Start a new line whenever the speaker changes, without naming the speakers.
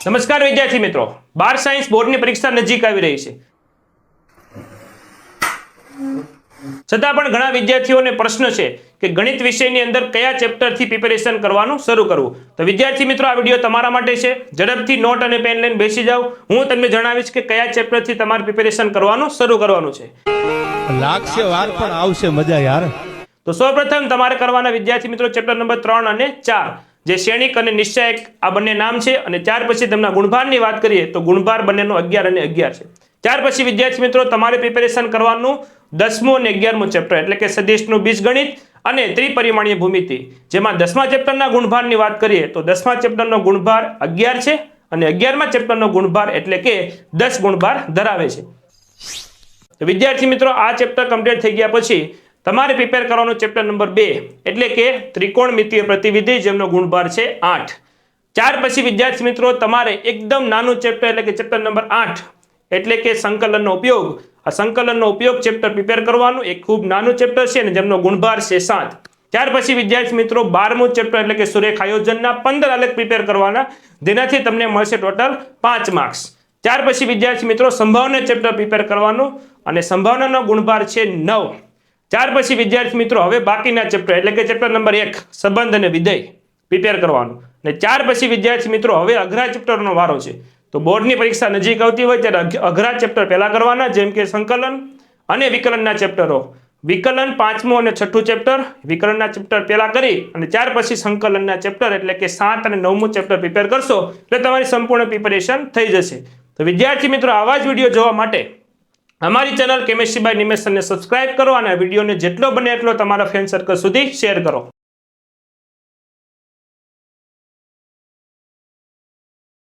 નમસ્કાર વિદ્યાર્થી મિત્રો, 12 સાયન્સ બોર્ડની પરીક્ષા નજીક આવી રહી છે. છતાં પણ ઘણા વિદ્યાર્થીઓને પ્રશ્ન છે કે ગણિત વિષયની અંદર કયા ચેપ્ટરથી પ્રિપેરેશન કરવાનું શરૂ કરવું. તો વિદ્યાર્થી મિત્રો, આ વિડીયો તમારા માટે છે. ઝડપથી નોટ અને પેન લઈને બેસી જાઓ. હું તમને જણાવીશ કે કયા ચેપ્ટરથી તમારે પ્રિપેરેશન કરવાનું શરૂ કરવાનું છે.
લાગશે વાર પણ આવશે મજા યાર.
તો સૌપ્રથમ તમારે કરવાના વિદ્યાર્થી મિત્રો ચેપ્ટર નંબર 3 અને 4 જે શ્રેણિક અને નિશ્ચયક આ બંને નામ છે, અને ત્યાર પછી તેમના ગુણભારની વાત કરીએ તો ગુણભાર બંનેનો 11 અને 11 છે. ત્યાર પછી વિદ્યાર્થી મિત્રો તમારે પ્રિપેરેશન કરવાનું 10મું અને 11મું ચેપ્ટર એટલે કે સદિશનું બીજગણિત અને ત્રિપરિમાણીય ભૂમિતિ, જેમાં 10મા ચેપ્ટરના ગુણભારની વાત કરીએ તો 10મા ચેપ્ટરનો ગુણભાર 11 છે અને 11મા ચેપ્ટરનો ગુણભાર એટલે કે 10 ગુણભાર ધરાવે છે. તો વિદ્યાર્થી મિત્રો, આ ચેપ્ટર કમ્પ્લીટ થઈ ગયા પછી તમારે પ્રિપેર કરવાનું ચેપ્ટર નંબર 2 એટલે કે ત્રિકોણમિતીય પ્રતિવિધિ, જેમનો ગુણભાર છે 8. ત્યાર પછી વિદ્યાર્થી મિત્રો તમારે એકદમ નાનું ચેપ્ટર એટલે કે ચેપ્ટર નંબર 8 એટલે કે સંકલનનો ઉપયોગ, આ સંકલનનો ઉપયોગ ચેપ્ટર પ્રિપેર કરવાનું. એક ખૂબ નાનું ચેપ્ટર છે અને જેમનો ગુણભાર છે 7. ત્યાર પછી વિદ્યાર્થી મિત્રો 12મું ચેપ્ટર એટલે કે સુરેખ આયોજનના 15 આલેખ પ્રિપેર કરવાના, જેનાથી તમને મળશે ટોટલ 5 માર્ક્સ. ત્યાર પછી વિદ્યાર્થી મિત્રો સંભાવના ચેપ્ટર પ્રિપેર કરવાનું અને સંભાવનાનો ગુણભાર છે 9. ત્યાર પછી વિદ્યાર્થી મિત્રો હવે બાકીના ચેપ્ટર એટલે કે ચેપ્ટર નંબર 1 સંબંધ અને વિધેય પ્રિપેર કરવાનું. અને ત્યાર પછી વિદ્યાર્થી મિત્રો હવે અઘરા ચેપ્ટરનો વારો છે. તો બોર્ડની પરીક્ષા નજીક આવતી હોય ત્યારે અઘરા ચેપ્ટર પહેલા કરવાના, જેમ કે સંકલન અને વિકલનના ચેપ્ટરો. વિકલન 5મું અને 6ઠું ચેપ્ટર, વિકલનના ચેપ્ટર પહેલા કરી અને ત્યાર પછી સંકલનના ચેપ્ટર એટલે કે 7 અને 9મું ચેપ્ટર પ્રિપેર કરશો એટલે તમારી સંપૂર્ણ પ્રિપેરેશન થઈ જશે. તો વિદ્યાર્થી મિત્રો, આવા જ વિડીયો જોવા માટે અમારી ચેનલ કેમેસ્ટ્રી બાય નિમેશને સબસ્ક્રાઇબ કરો અને આ વિડીયોને જેટલો બને એટલો તમારા ફ્રેન્ડ સર્કલ સુધી શેર કરો.